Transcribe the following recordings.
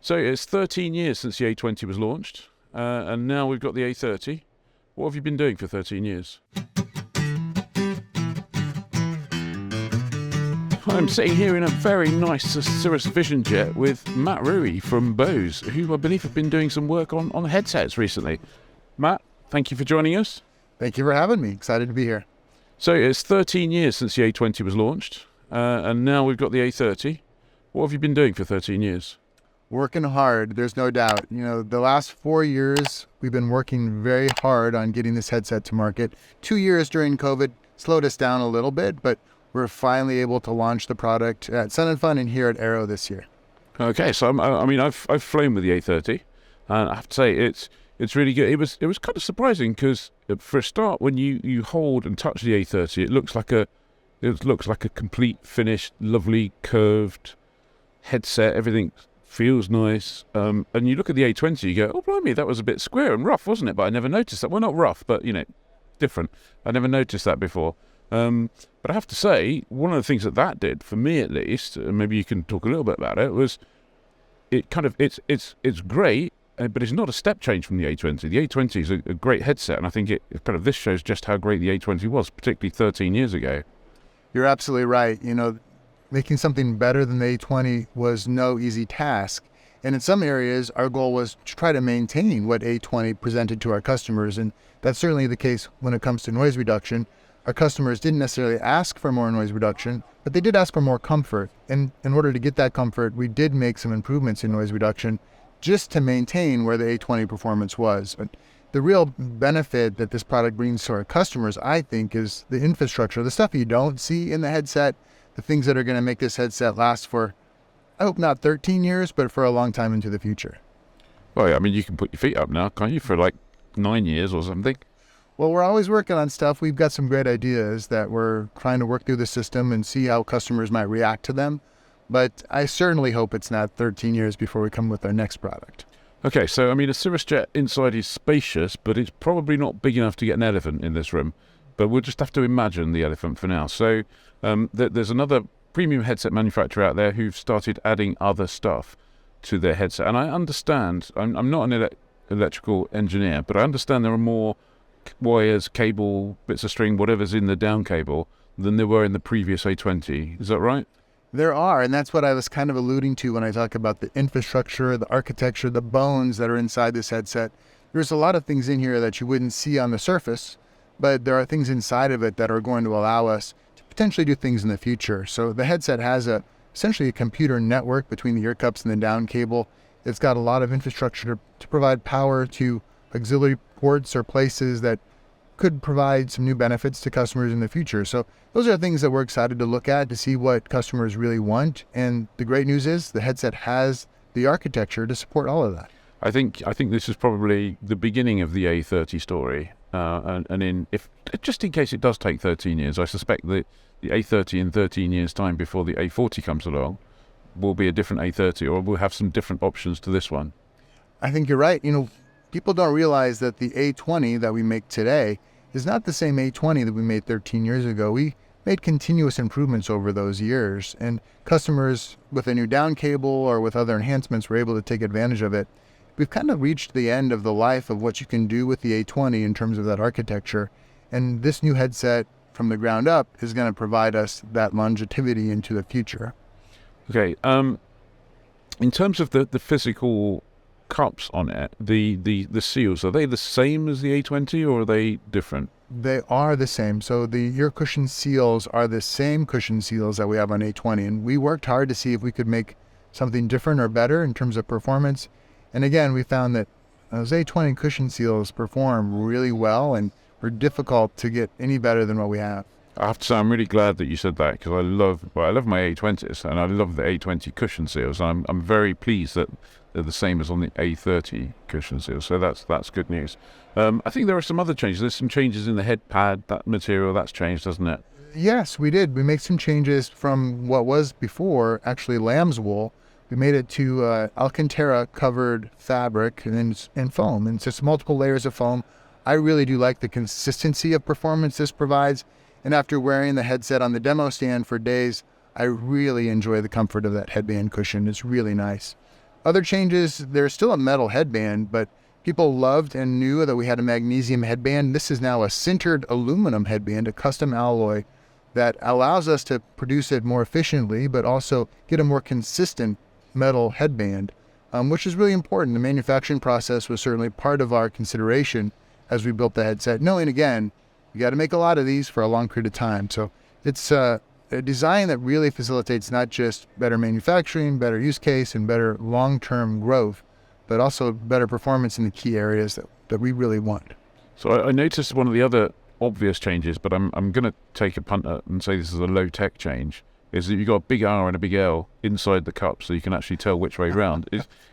So it's 13 years since the A20 was launched, and now we've got the A30. What have you been doing for 13 years? I'm sitting here in a very nice Cirrus Vision Jet with Matt Ruwe from Bose, who I believe have been doing some work on headsets recently. Matt, thank you for joining us. Thank you for having me. Excited to be here. So it's 13 years since the A20 was launched, and now we've got the A30. What have you been doing for 13 years? Working hard, there's no doubt. The last 4 years, we've been working very hard on getting this headset to market. 2 years during COVID slowed us down a little bit, but we're finally able to launch the product at Sun & Fun and here at Aero this year. Okay, so I've flown with the A30, and I have to say it's really good. It was kind of surprising because for a start, when you hold and touch the A30, it looks like a complete finished, lovely curved headset. Everything feels nice, and you look at the A20, you go, oh blimey, that was a bit square and rough, wasn't it? But I never noticed that. Well, not rough, but different. I never noticed that before. But I have to say, one of the things that did for me, at least, and maybe you can talk a little bit about it, was it's great, but it's not a step change from the A20. The A20 is a great headset, and I think this shows just how great the A20 was, particularly 13 years ago. You're absolutely right. Making something better than the A20 was no easy task. And in some areas, our goal was to try to maintain what A20 presented to our customers. And that's certainly the case when it comes to noise reduction. Our customers didn't necessarily ask for more noise reduction, but they did ask for more comfort. And in order to get that comfort, we did make some improvements in noise reduction just to maintain where the A20 performance was. But the real benefit that this product brings to our customers, I think, is the infrastructure, the stuff you don't see in the headset, the things that are going to make this headset last for, I hope not 13 years, but for a long time into the future. Well, yeah, you can put your feet up now, can't you, for like 9 years or something? Well, we're always working on stuff. We've got some great ideas that we're trying to work through the system and see how customers might react to them. But I certainly hope it's not 13 years before we come with our next product. Okay, so a Cirrus Jet inside is spacious, but it's probably not big enough to get an elephant in this room. But we'll just have to imagine the elephant for now. So there's another premium headset manufacturer out there who've started adding other stuff to their headset. And I understand, I'm not an electrical engineer, but I understand there are more wires, cable, bits of string, whatever's in the down cable than there were in the previous A20. Is that right? There are, and that's what I was kind of alluding to when I talk about the infrastructure, the architecture, the bones that are inside this headset. There's a lot of things in here that you wouldn't see on the surface, but there are things inside of it that are going to allow us to potentially do things in the future. So the headset has essentially a computer network between the ear cups and the down cable. It's got a lot of infrastructure to provide power to auxiliary ports or places that could provide some new benefits to customers in the future. So those are things that we're excited to look at to see what customers really want. And the great news is the headset has the architecture to support all of that. I think this is probably the beginning of the A30 story. If just in case it does take 13 years, I suspect that the A30 in 13 years' time, before the A40 comes along, will be a different A30, or we'll have some different options to this one. I think you're right. People don't realize that the A20 that we make today is not the same A20 that we made 13 years ago. We made continuous improvements over those years, and customers with a new down cable or with other enhancements were able to take advantage of it. We've kind of reached the end of the life of what you can do with the A20 in terms of that architecture, and this new headset from the ground up is going to provide us that longevity into the future. Okay, in terms of the physical cups on it, the seals, are they the same as the A20 or are they different? They are the same. So the ear cushion seals are the same cushion seals that we have on A20, and we worked hard to see if we could make something different or better in terms of performance. And again, we found that those A20 cushion seals perform really well and are difficult to get any better than what we have. I have to say, I'm really glad that you said that, because I love my A20s, and I love the A20 cushion seals. I'm very pleased that they're the same as on the A30 cushion seals. So that's good news. I think there are some other changes. There's some changes in the head pad. That material, that's changed, hasn't it? Yes, we did. We made some changes from what was before actually lamb's wool. We made it to Alcantara covered fabric and foam, and just multiple layers of foam. I really do like the consistency of performance this provides. And after wearing the headset on the demo stand for days, I really enjoy the comfort of that headband cushion. It's really nice. Other changes, there's still a metal headband, but people loved and knew that we had a magnesium headband. This is now a sintered aluminum headband, a custom alloy that allows us to produce it more efficiently, but also get a more consistent metal headband, which is really important. The manufacturing process was certainly part of our consideration as we built the headset, knowing again, you got to make a lot of these for a long period of time. So it's a design that really facilitates not just better manufacturing, better use case, and better long-term growth, but also better performance in the key areas that we really want. So I noticed one of the other obvious changes, but I'm going to take a punt and say this is a low-tech change, is that you've got a big R and a big L inside the cup so you can actually tell which way round.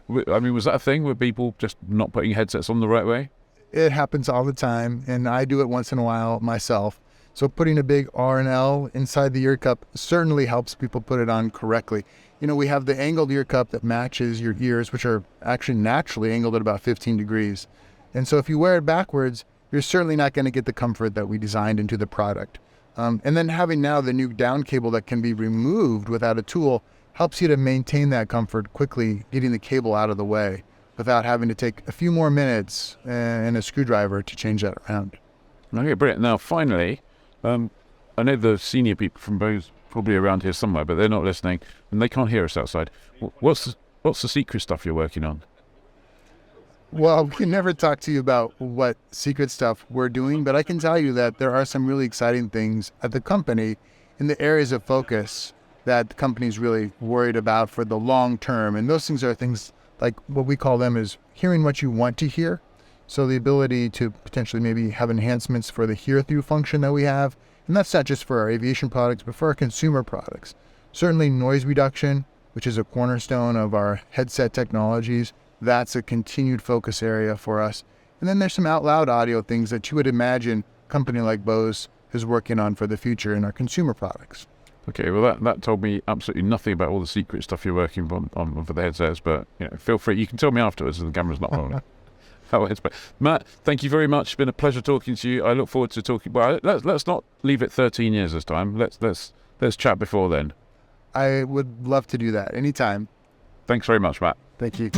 Was that a thing with people just not putting headsets on the right way? It happens all the time, and I do it once in a while myself. So putting a big R and L inside the ear cup certainly helps people put it on correctly. We have the angled ear cup that matches your ears, which are actually naturally angled at about 15 degrees. And so if you wear it backwards, you're certainly not going to get the comfort that we designed into the product. And then having now the new down cable that can be removed without a tool helps you to maintain that comfort quickly, getting the cable out of the way without having to take a few more minutes and a screwdriver to change that around. Okay, brilliant. Now, finally, I know the senior people from Bose probably around here somewhere, but they're not listening and they can't hear us outside. What's the secret stuff you're working on? Well, we can never talk to you about what secret stuff we're doing, but I can tell you that there are some really exciting things at the company in the areas of focus that the company's really worried about for the long term. And those things are things like what we call them is hearing what you want to hear. So the ability to potentially maybe have enhancements for the hear-through function that we have. And that's not just for our aviation products, but for our consumer products. Certainly noise reduction, which is a cornerstone of our headset technologies. That's a continued focus area for us. And then there's some out loud audio things that you would imagine a company like Bose is working on for the future in our consumer products. Okay, well that told me absolutely nothing about all the secret stuff you're working on for the headsets, but feel free, you can tell me afterwards if the camera's not rolling. Matt, thank you very much. It's been a pleasure talking to you. I look forward to talking. Well, let's not leave it 13 years this time. Let's chat before then. I would love to do that anytime. Thanks very much, Matt. Thank you.